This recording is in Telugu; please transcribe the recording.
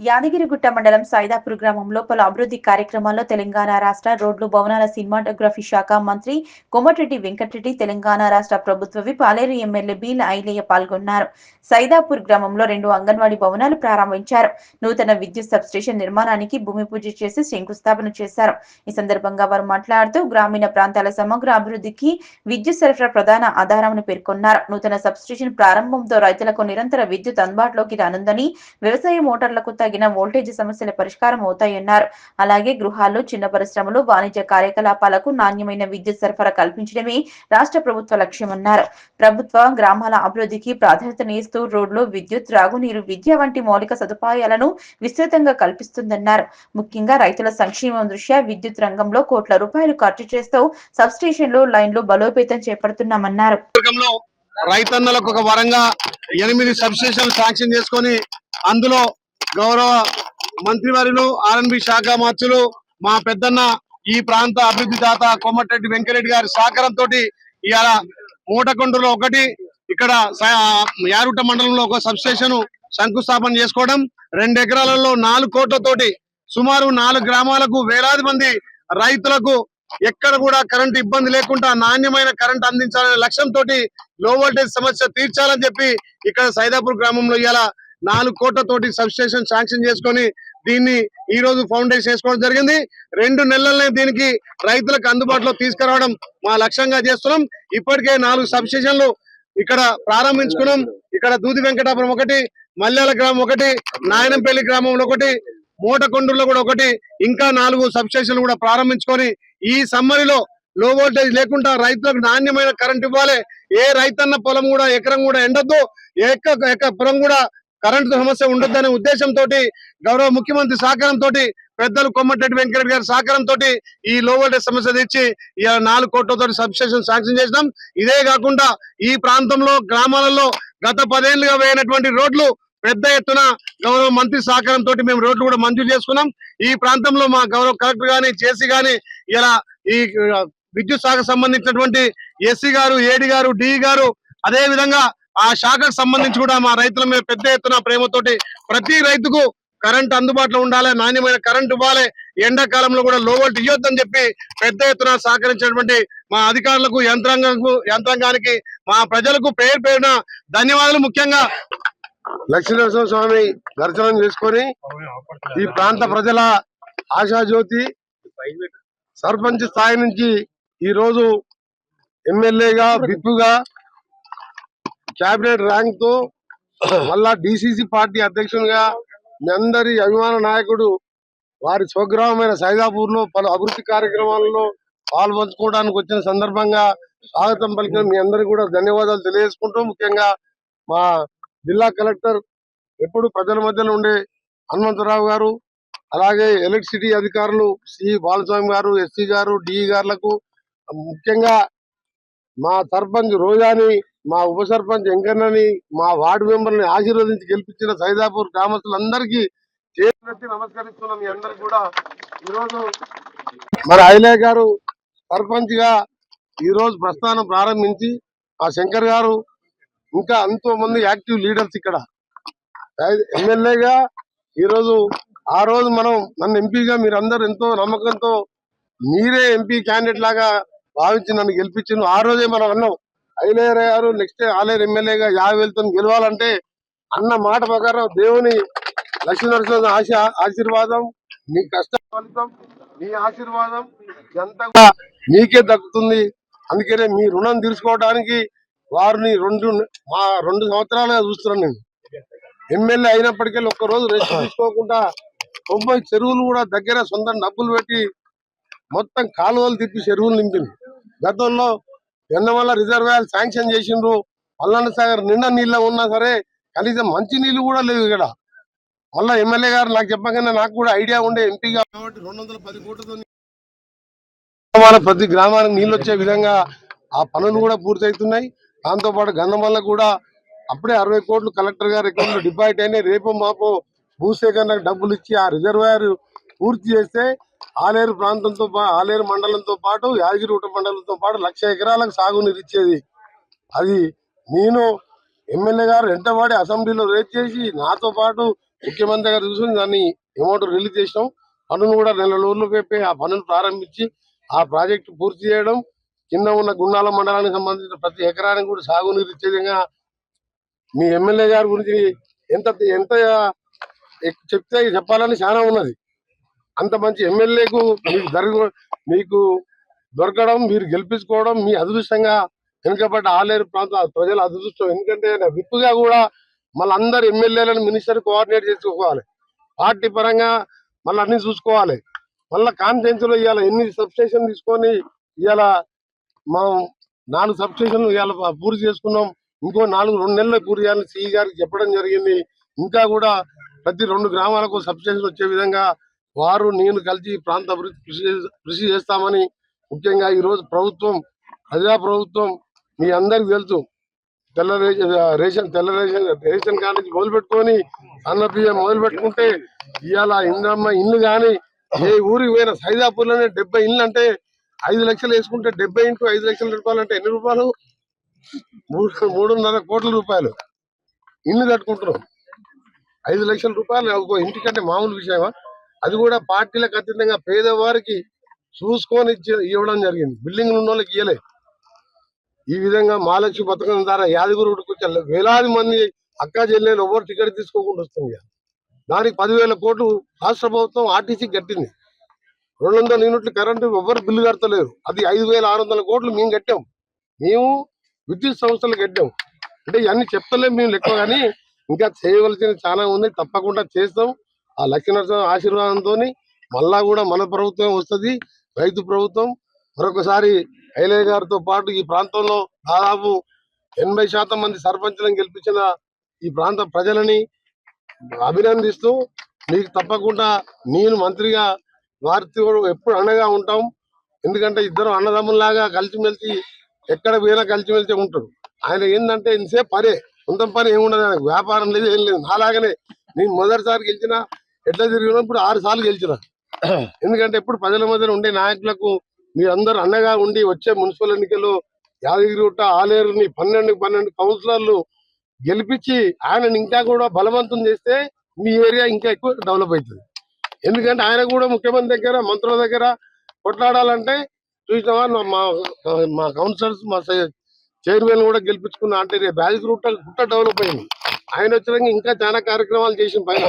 యాదగిరిగుట్ట మండలం సైదాపూర్ గ్రామంలో పలు అభివృద్ధి కార్యక్రమాల్లో తెలంగాణ రాష్ట్ర రోడ్లు భవనాల సినిమాటోగ్రఫీ శాఖ మంత్రి కోమటిరెడ్డి వెంకటరెడ్డి, తెలంగాణ రాష్ట్ర ప్రభుత్వ విప్ పాలేరు ఎమ్మెల్యే బీల ఐలయ్య పాల్గొన్నారు. సైదాపూర్ గ్రామంలో 2 అంగన్వాడీ భవనాలు ప్రారంభించారు. నూతన విద్యుత్ సబ్స్టేషన్ నిర్మాణానికి భూమి పూజ చేసి శంకుస్థాపన చేశారు. ఈ సందర్భంగా వారు మాట్లాడుతూ గ్రామీణ ప్రాంతాల సమగ్ర అభివృద్ధికి విద్యుత్ సరఫరా ప్రధాన ఆధారమని పేర్కొన్నారు. నూతన సబ్స్టేషన్ ప్రారంభంతో రైతులకు నిరంతర విద్యుత్ అందుబాటులోకి రానుందని, వ్యవసాయ మోటార్లకు తగిన వోల్టేజ్ సమస్యల పరిష్కారం అవుతాయన్నారు. అలాగే గృహాల్లో, చిన్న పరిశ్రమలు, వాణిజ్య కార్యకలాపాలకు నాణ్యమైన విద్యుత్ సరఫరా కల్పించడమే రాష్ట్ర ప్రభుత్వ లక్ష్యమన్నారు. ప్రభుత్వం గ్రామాల అభివృద్ధికి ప్రాధాన్యతనిస్తూ రోడ్లు, విద్యుత్, త్రాగునీరు, విద్య వంటి మౌలిక సదుపాయాలను విస్తృతంగా కల్పిస్తుందన్నారు. ముఖ్యంగా రైతుల సంక్షేమం దృష్ట్యా విద్యుత్ రంగంలో కోట్ల రూపాయలు ఖర్చు చేస్తూ సబ్స్టేషన్లు, లైన్లు బలోపేతం చేపడుతున్నామన్నారు. రైతన్నలకు ఒక వరంగా 8 సబ్స్టేషన్లు శాంక్షన్ చేసుకొని అందులో గౌరవ మంత్రివర్యులు ఆర్ఎన్బి శాఖ మంత్రులు మా పెద్దన్న ఈ ప్రాంత అభివృద్ధి దాత కోమటిరెడ్డి వెంకరెడ్డి గారి సహకారంతో ఇవాళ మూటకొండలో ఒకటి, ఇక్కడ యారుట మండలంలో ఒక సబ్స్టేషన్ శంకుస్థాపన చేసుకోవడం, 2 ఎకరాలలో 4 కోట్లతోటి సుమారు 4 గ్రామాలకు వేలాది మంది రైతులకు ఎక్కడ కూడా కరెంట్ ఇబ్బంది లేకుండా నాణ్యమైన కరెంట్ అందించాలనే లక్ష్యంతో లో వోల్టేజ్ సమస్య తీర్చాలని చెప్పి ఇక్కడ సైదాపూర్ గ్రామంలో ఇవాళ 4 కోట్లతోటి సబ్స్టేషన్ శాంక్షన్ చేసుకొని దీన్ని ఈ రోజు ఫౌండేషన్ చేసుకోవడం జరిగింది. 2 నెలలనే దీనికి రైతులకు అందుబాటులో తీసుకురావడం మా లక్ష్యంగా చేస్తున్నాం. ఇప్పటికే 4 సబ్స్టేషన్లు ఇక్కడ ప్రారంభించుకున్నాం. ఇక్కడ దూది వెంకటాపురం ఒకటి, మల్యాల గ్రామం ఒకటి, నాయనంపల్లి గ్రామంలో ఒకటి, మూటకొండూరులో కూడా ఒకటి, ఇంకా 4 సబ్స్టేషన్లు కూడా ప్రారంభించుకొని ఈ సమ్మరిలో లో వోల్టేజ్ లేకుండా రైతులకు నాణ్యమైన కరెంట్ ఇవ్వాలి. ఏ రైతన్న పొలం కూడా ఎకరం కూడా ఎండొద్దు, పొలం కూడా కరెంటు సమస్య ఉండొద్దనే ఉద్దేశంతో గౌరవ ముఖ్యమంత్రి సహకారంతో పెద్దలు కోమటిరెడ్డి వెంకరెడ్డి గారి సహకారంతో ఈ లో వోల్టేజ్ సమస్య తెచ్చి 4 కోట్లతో సబ్స్టేషన్ శాంక్షన్ చేసినాం. ఇదే కాకుండా ఈ ప్రాంతంలో గ్రామాలలో గత 10 ఏళ్లుగా వేయనటువంటి రోడ్లు పెద్ద ఎత్తున గౌరవ మంత్రి సహకారంతో మేము రోడ్లు కూడా మంజూరు చేసుకున్నాం. ఈ ప్రాంతంలో మా గౌరవ కలెక్టర్ గాని, జేసీ గాని ఇలా ఈ విద్యుత్ శాఖకు సంబంధించినటువంటి ఎస్సీ గారు, ఏడి గారు, డి గారు, అదే విధంగా ఆ శాఖకు సంబంధించి కూడా మా రైతుల మీద పెద్ద ఎత్తున ప్రేమతోటి ప్రతి రైతుకు కరెంట్ అందుబాటులో ఉండాలి, నాణ్యమైన కరెంట్ ఇవ్వాలి, ఎండాకాలంలో కూడా లో వోల్ట్ ఇవ్వద్దని చెప్పి పెద్ద ఎత్తున సహకరించినటువంటి మా అధికారులకు, యంత్రాంగానికి, మా ప్రజలకు పేరు పేరున ధన్యవాదాలు. ముఖ్యంగా లక్ష్మీనరసింహ స్వామి దర్శనం చేసుకొని ఈ ప్రాంత ప్రజల ఆశాజ్యోతి సర్పంచ్ స్థాయి నుంచి ఈ రోజు ఎమ్మెల్యేగా, విప్పుగా, క్యాబినెట్ ర్యాంక్ తో మళ్ళా డిసిసి పార్టీ అధ్యక్షునిగా మీ అందరి అభిమాన నాయకుడు వారి స్వగ్రామమైన సైదాపూర్ లో పలు అభివృద్ధి కార్యక్రమాలలో పాల్పంచుకోవడానికి వచ్చిన సందర్భంగా స్వాగతం పలికిన మీ అందరికి కూడా ధన్యవాదాలు తెలియజేసుకుంటూ, ముఖ్యంగా మా జిల్లా కలెక్టర్ ఎప్పుడు ప్రజల మధ్యలో ఉండే హనుమంతరావు గారు, అలాగే ఎలక్ట్రిసిటీ అధికారులు సి బాలస్వామి గారు, ఎస్సీ గారు, డిఈ గారులకు, ముఖ్యంగా మా సర్పంచ్ రోజాని, మా ఉప సర్పంచ్ వెంకన్నని, మా వార్డు మెంబర్ని ఆశీర్వదించి గెలిపించిన సైదాపూర్ గ్రామస్తులందరికీ చేతులెత్తి నమస్కరిస్తున్నాం. మీ అందరికి కూడా ఈరోజు మన ఐలయ్య గారు సర్పంచ్ గా ఈ రోజు ప్రస్థానం ప్రారంభించి, ఆ శంకర్ గారు, ఇంకా ఎంతో మంది యాక్టివ్ లీడర్స్ ఇక్కడ ఎమ్మెల్యేగా ఈరోజు, ఆ రోజు మనం నన్ను ఎంపీగా మీరందరూ ఎంతో నమ్మకంతో మీరే ఎంపీ క్యాండిడేట్ లాగా భావించి నన్ను గెలిపించిండు. ఆ రోజే మనం అన్నాం ఐలయ్య గారు నెక్స్ట్ ఆలేరు ఎమ్మెల్యేగా 50,000తో గెలవాలంటే అన్న మాట ప్రకారం దేవుని లక్ష్మీనరసింహ ఆశీర్వాదం, మీ కష్ట ఫలితం, మీ ఆశీర్వాదం ఎంత మీకే దక్కుతుంది. అందుకనే మీ రుణం తీర్చుకోవడానికి వారిని 2 సంవత్సరాలుగా చూస్తున్నాను. నేను ఎమ్మెల్యే అయినప్పటికీ ఒక్కరోజు రెస్ట్ తీసుకోకుండా 90 చెరువులు కూడా దగ్గర సొంత డబ్బులు పెట్టి మొత్తం కాలువలు తిప్పి చెరువులు నింపింది. గతంలో ఎన్నవల్ల రిజర్వాయర్ శాంక్షన్ చేసిండ్రు. మల్లన్న సాగర్ నిండా నీళ్ళ ఉన్నా సరే కనీసం మంచి నీళ్లు కూడా లేవు ఇక్కడ. మళ్ళా ఎమ్మెల్యే గారు నాకు చెప్పగానే నాకు కూడా ఐడియా ఉండే ఎంపీగా కాబట్టి 210 కోట్లతో ప్రతి గ్రామానికి నీళ్ళు వచ్చే విధంగా ఆ పనులు కూడా పూర్తవుతున్నాయి. దాంతో పాటు గంధమల్ల కూడా అప్పుడే 60 కోట్లు కలెక్టర్ గారి అకౌంట్ లో డిపాజిట్ అయినాయి. రేపు మాపు భూసేకరణకు డబ్బులు ఇచ్చి ఆ రిజర్వాయర్ పూర్తి చేస్తే ఆలేరు ప్రాంతంతో ఆలేరు మండలంతో పాటు యాదగిరిగుట్ట మండలంతో పాటు 1,00,000 ఎకరాలకు సాగునీరు ఇచ్చేది. అది నేను ఎమ్మెల్యే గారు వెంటబడి అసెంబ్లీలో రేట్ చేసి నాతో పాటు ముఖ్యమంత్రి గారు చూసుకుని దాన్ని అమౌంట్ రిలీజ్ చేసినాం. పనులు కూడా నెల రోజులు పెట్టి ఆ పనులు ప్రారంభించి ఆ ప్రాజెక్టు పూర్తి చేయడం, కింద ఉన్న గుండాల మండలానికి సంబంధించిన ప్రతి ఎకరానికి కూడా సాగునీరు ఇచ్చే విధంగా మీ ఎమ్మెల్యే గారి గురించి ఎంత ఎంత చెప్తే చెప్పాలని చాలా ఉన్నది. అంత మంచి ఎమ్మెల్యేకు మీకు దొరకడం, మీరు గెలిపించుకోవడం మీ అదృష్టంగా వెనుకబడ్డ ఆలేరు ప్రాంత ప్రజల అదృష్టం. ఎందుకంటే విప్పుగా కూడా మళ్ళీ అందరు ఎమ్మెల్యేలను మినిస్టర్ కోఆర్డినేట్ చేసుకోవాలి, పార్టీ పరంగా మళ్ళీ అన్ని చూసుకోవాలి. మళ్ళీ కాన్ఫరెన్స్ లో ఇవాళ 8 సబ్స్టేషన్ తీసుకొని ఇవాళ మనం 4 సబ్స్టేషన్లు ఇవాళ పూర్తి చేసుకున్నాం. ఇంకో 2 నెలల్లో పూర్తి చేయాలని సిఈ గారికి చెప్పడం జరిగింది. ఇంకా కూడా ప్రతి 2 గ్రామాలకు సబ్స్టేషన్ వచ్చే విధంగా వారు నేను కలిసి ప్రాంత అభివృద్ధి కృషి చేస్తామని ముఖ్యంగా ఈ రోజు ప్రభుత్వం ప్రజా ప్రభుత్వం మీ అందరికి తెలుసు. తెల్ల రేషన్ కార్డు నుంచి మొదలు పెట్టుకొని అన్న బియ్యం మొదలు పెట్టుకుంటే ఇవాళ ఇంద్రమ్మ ఇల్లు కానీ ఏ ఊరికి పోయిన సైదాపూర్ లోనే 70 ఇల్లు అంటే 5 లక్షలు వేసుకుంటే 70 ఇంటూ 5 లక్షల రూపాయలు అంటే ఎన్ని రూపాయలు? 3.5 కోట్ల రూపాయలు ఇల్లు కట్టుకుంటున్నాం. 5 లక్షల రూపాయలు ఒక ఇంటికంటే మామూలు విషయమా? అది కూడా పార్టీలకు అతీతంగా పేదవారికి చూసుకొని ఇవ్వడం జరిగింది. బిల్డింగ్లు ఉన్న వాళ్ళకి ఇవ్వలే. ఈ విధంగా మహాలక్ష్మి పథకం ద్వారా యాదగిరిగుడికి వేలాది మంది అక్కా చెల్లెలు ఎవరు టికెట్ తీసుకోకుండా వస్తుంది. దానికి 10,000 కోట్లు రాష్ట్ర ప్రభుత్వం ఆర్టీసీకి కట్టింది. 200 యూనిట్లు కరెంటు ఎవరు బిల్లు కడతలేరు. అది 5,600 కోట్లు మేము కట్టాం. మేము విద్యుత్ సంస్థలు కట్టాం. అంటే ఇవన్నీ చెప్తలేము మేము లెక్క, కానీ ఇంకా చేయవలసిన చాలా ఉంది. తప్పకుండా చేస్తాం. ఆ లక్ష్మీనరసింహ ఆశీర్వాదంతో మళ్ళా కూడా మన ప్రభుత్వం వస్తుంది, రైతు ప్రభుత్వం. మరొకసారి ఐలయ్య గారితో పాటు ఈ ప్రాంతంలో దాదాపు 80% మంది సర్పంచులను గెలిపించిన ఈ ప్రాంత ప్రజలని అభినందిస్తూ మీకు తప్పకుండా నేను మంత్రిగా వారితో ఎప్పుడు అండగా ఉంటాం. ఎందుకంటే ఇద్దరు అన్నదమ్ముల్లాగా కలిసిమెలిసి ఎక్కడ పోయినా కలిసిమెలిసి ఉంటాడు. ఆయన ఏంటంటే ఇంతసేపు పనే, సొంతం పని ఏముండదు, ఆయనకు వ్యాపారం లేదు, ఏం లేదు. నాలాగనే నేను మొదటిసారి గెలిచిన ఎట్లా తిరిగినప్పుడు 6 సార్లు గెలిచిన. ఎందుకంటే ఎప్పుడు ప్రజల మధ్య ఉండే నాయకులకు మీరందరూ అండగా ఉండి వచ్చే మున్సిపల్ ఎన్నికల్లో యాదగిరిగుట్ట ఆలేరుని 12 కౌన్సిలర్లు గెలిపించి ఆయనని ఇంకా కూడా బలవంతం చేస్తే మీ ఏరియా ఇంకా ఎక్కువ డెవలప్ అవుతుంది. ఎందుకంటే ఆయన కూడా ముఖ్యమంత్రి దగ్గర మంత్రుల దగ్గర కొట్లాడాలంటే చూసినావా, మా కౌన్సిలర్స్ మా చైర్మన్ కూడా గెలిపించుకున్నా అంటే రేపు యాదగిరిగుట్ట డెవలప్ అయింది. ఆయన వచ్చినాక ఇంకా చాలా కార్యక్రమాలు చేసిన పైన